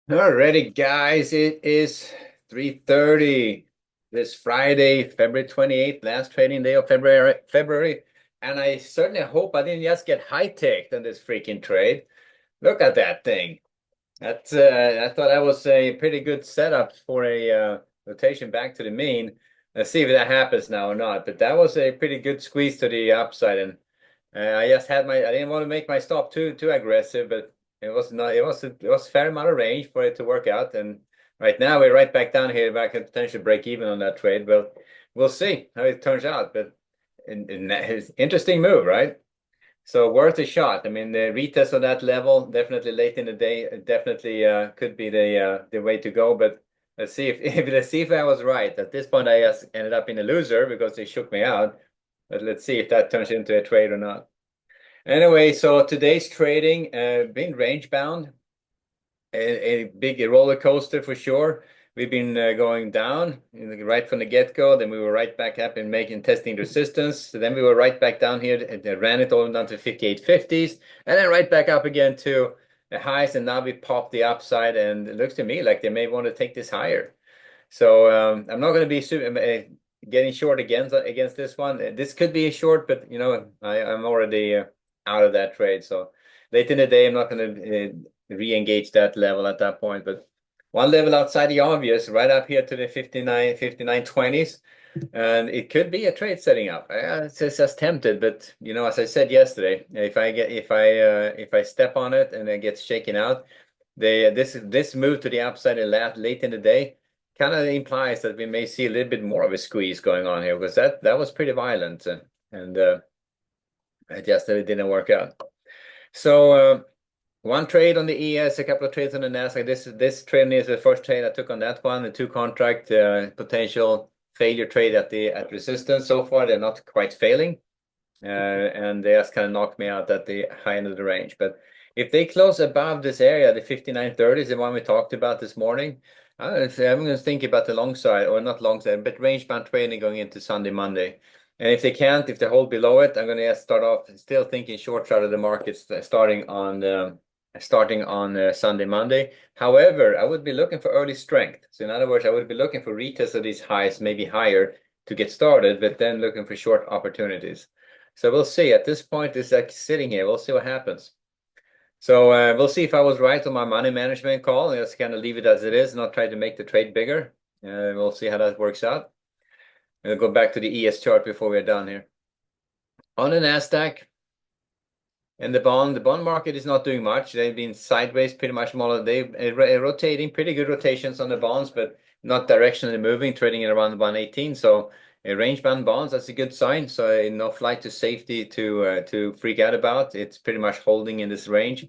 Alrighty, guys, it is 3:30 this Friday, February 28th, last trading day of February. And I certainly hope I didn't just get high-teched on this freaking trade. Look at that thing. I thought that was a pretty good setup for a rotation back to the mean. Let's see if that happens now or not. But that was a pretty good squeeze to the upside, and I didn't want to make my stop too aggressive, but it was not it was a fair amount of range for it to work out. And right now we're right back down here, back at potential break even on that trade. But we'll see how it turns out. But it's interesting move, right? So worth a shot. I mean, the retest of that level definitely late in the day definitely could be the way to go. But let's see if, let's see if I was right. At this point, I just ended up in a loser because they shook me out. But let's see if that turns into a trade or not. Anyway, so today's trading been range bound, a big roller coaster for sure. We've been going down right from the get-go. Then we were right back up and making testing resistance. So then we were right back down here and ran it all down to 58.50s, and then right back up again to the highs. And now we popped the upside, and it looks to me like they may want to take this higher. So I'm not going to be getting short against this one. This could be a short, but I'm already out of that trade. So late in the day, I'm not going to re-engage that level at that point. But one level outside the obvious, right up here to the 59.20s, and it could be a trade setting up. It's just tempted, but as I said yesterday, if I step on it and it gets shaken out, this move to the upside late in the day kind of implies that we may see a little bit more of a squeeze going on here because that was pretty violent and it just didn't work out. So one trade on the ES, a couple of trades on the Nasdaq. This trade is the first trade I took on that one. The two contract potential failure trade at resistance. So far, they're not quite failing, and they just kind of knocked me out at the high end of the range. But if they close above this area, the 59.30 is the one we talked about this morning. I'm going to think about the long side, or not long side, but range bound trading going into Sunday, Monday. And if they can't, if they hold below it, I'm going to start off still thinking short side of the markets starting on Sunday, Monday. However, I would be looking for early strength. So in other words, I would be looking for retests of these highs, maybe higher to get started, but then looking for short opportunities. So we'll see. At this point, it's like sitting here. We'll see what happens. So we'll see if I was right on my money management call. Let's kind of leave it as it is, not try to make the trade bigger. We'll see how that works out. We'll go back to the ES chart before we're done here. On the NASDAQ and the bond market is not doing much. They've been sideways pretty much more. They're rotating, pretty good rotations on the bonds, but not directionally moving, trading at around 118. So range bound bonds, that's a good sign. So no flight to safety to freak out about. It's pretty much holding in this range.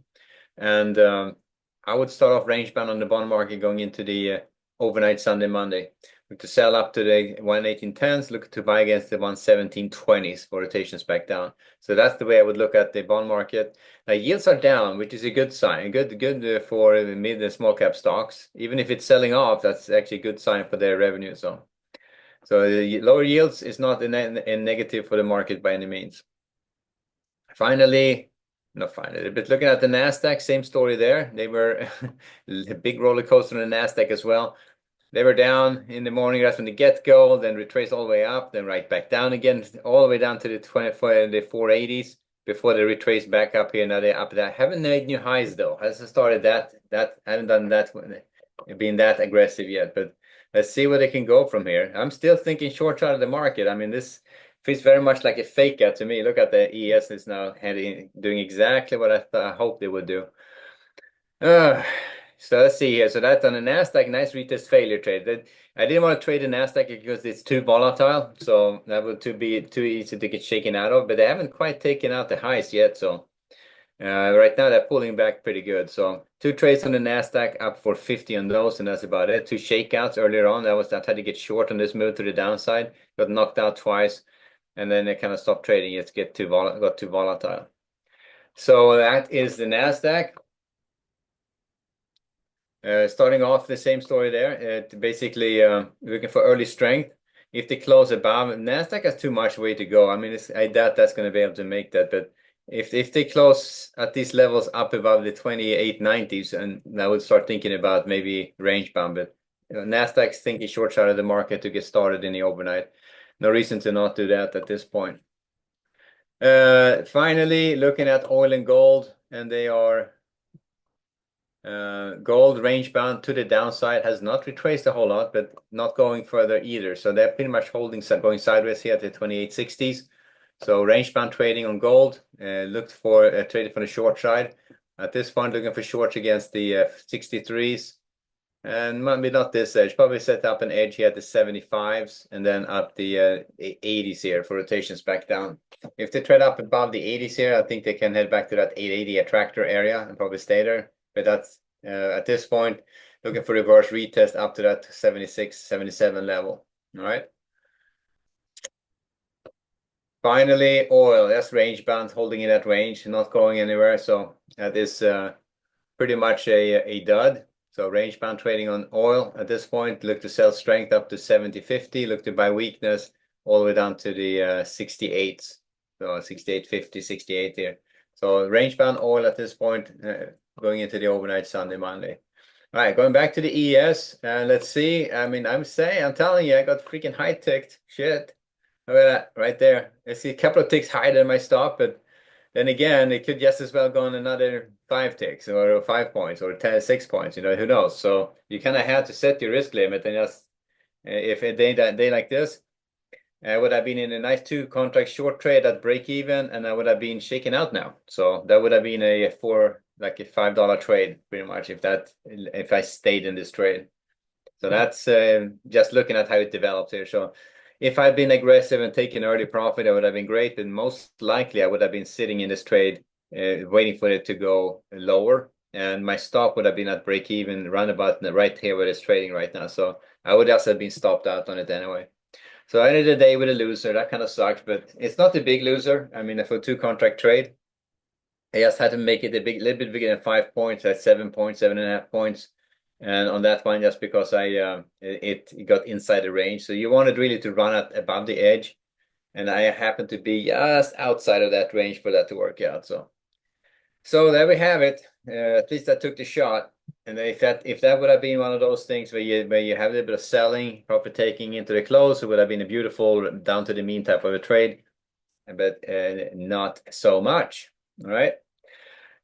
And I would start off range bound on the bond market going into the overnight Sunday, Monday. Look to sell up to the 118.10s, look to buy against the 117.20s for rotations back down. So that's the way I would look at the bond market. Now yields are down, which is a good sign, good for mid and small cap stocks. Even if it's selling off, that's actually a good sign for their revenue. So the lower yields is not a negative for the market by any means. Finally, not finally, but looking at the Nasdaq, same story there. They were a big roller coaster on the Nasdaq as well. They were down in the morning right from the get-go, then retraced all the way up, then right back down again, all the way down to the 480s before they retraced back up here. Now they're up there. Haven't made new highs though. Hasn't started that haven't done that being that aggressive yet. But let's see where they can go from here. I'm still thinking short side of the market. I mean, this feels very much like a fake out to me. Look at the ES is now doing exactly what I hoped they would do. Uh, so let's see here. So that's on the Nasdaq, nice retest failure trade. I didn't want to trade the Nasdaq because it's too volatile. So that would be too easy to get shaken out of. But they haven't quite taken out the highs yet. So right now they're pulling back pretty good. So two trades on the Nasdaq up for 50 on those, and that's about it. Two shakeouts earlier on. That had to get short on this move to the downside. Got knocked out twice, and then they kind of stopped trading. It got too volatile. So that is the Nasdaq. Starting off the same story there, basically looking for early strength. If they close above, Nasdaq has too much way to go. I mean, I doubt that's going to be able to make that. But If they close at these levels up above the 2890s, and I would start thinking about maybe range bound, but Nasdaq's thinking short side of the market to get started in the overnight. No reason to not do that at this point. Finally, looking at oil and gold, and they are gold range bound to the downside, has not retraced a whole lot, but not going further either. So they're pretty much holding, going sideways here at the 2860s. So range bound trading on gold, looked for traded from the short side. At this point, looking for shorts against the 63s. And maybe not this edge, probably set up an edge here at the 75s and then up the 80s here for rotations back down. If they trade up above the 80s here, I think they can head back to that 880 attractor area and probably stay there. But that's at this point, looking for reverse retest up to that 76, 77 level. All right. Finally, oil. That's range bound, holding in that range, not going anywhere. So that is pretty much a dud. So range bound trading on oil at this point. Look to sell strength up to 70.50. Look to buy weakness all the way down to the 68s. So 68.50, 68 here. So range bound oil at this point, going into the overnight Sunday, Monday. All right, going back to the ES, and let's see. I mean, I'm telling you, I got freaking high ticked. Shit. Look at that right there. I see a couple of ticks higher than my stop, but then again, it could just as well go on another 5 ticks or 5 points or 6 points, who knows? So you kind of had to set your risk limit and just, if a day like this, I would have been in a nice 2 contract short trade at break even, and I would have been shaken out now. So that would have been a $5 trade pretty much if I stayed in this trade. So that's just looking at how it develops here. So if I'd been aggressive and taken early profit, it would have been great. And most likely I would have been sitting in this trade, waiting for it to go lower. And my stop would have been at break even, roundabout right here where it's trading right now. So I would just have been stopped out on it anyway. So I ended the day with a loser. That kind of sucks, but it's not a big loser. I mean, for a 2 contract trade, I just had to make it little bit bigger than 5 points, at 7 points, 7.5 points. And on that one, just because it got inside the range. So you wanted really to run it above the edge. And I happened to be just outside of that range for that to work out. So there we have it. At least I took the shot. And if that would have been one of those things where you have a little bit of selling, profit taking into the close, it would have been a beautiful down to the mean type of a trade. But not so much. All right.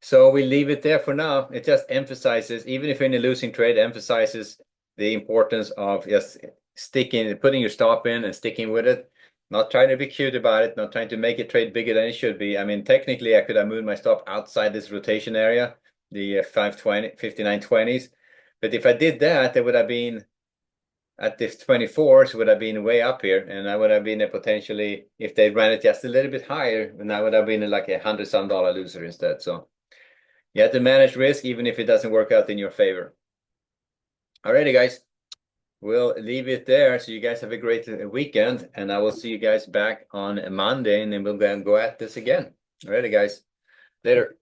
So we leave it there for now. It just emphasizes, even if you're in a losing trade, emphasizes the importance of just putting your stop in and sticking with it. Not trying to be cute about it, not trying to make a trade bigger than it should be. I mean, technically, I could have moved my stop outside this rotation area, the 5920s. But if I did that, it would have been at this 24s, would have been way up here, and I would have been potentially, if they ran it just a little bit higher, and I would have been like $100-some loser instead. So you have to manage risk even if it doesn't work out in your favor. Alrighty, guys. We'll leave it there. So you guys have a great weekend, and I will see you guys back on Monday, and then we'll go at this again. Alrighty, guys. Later.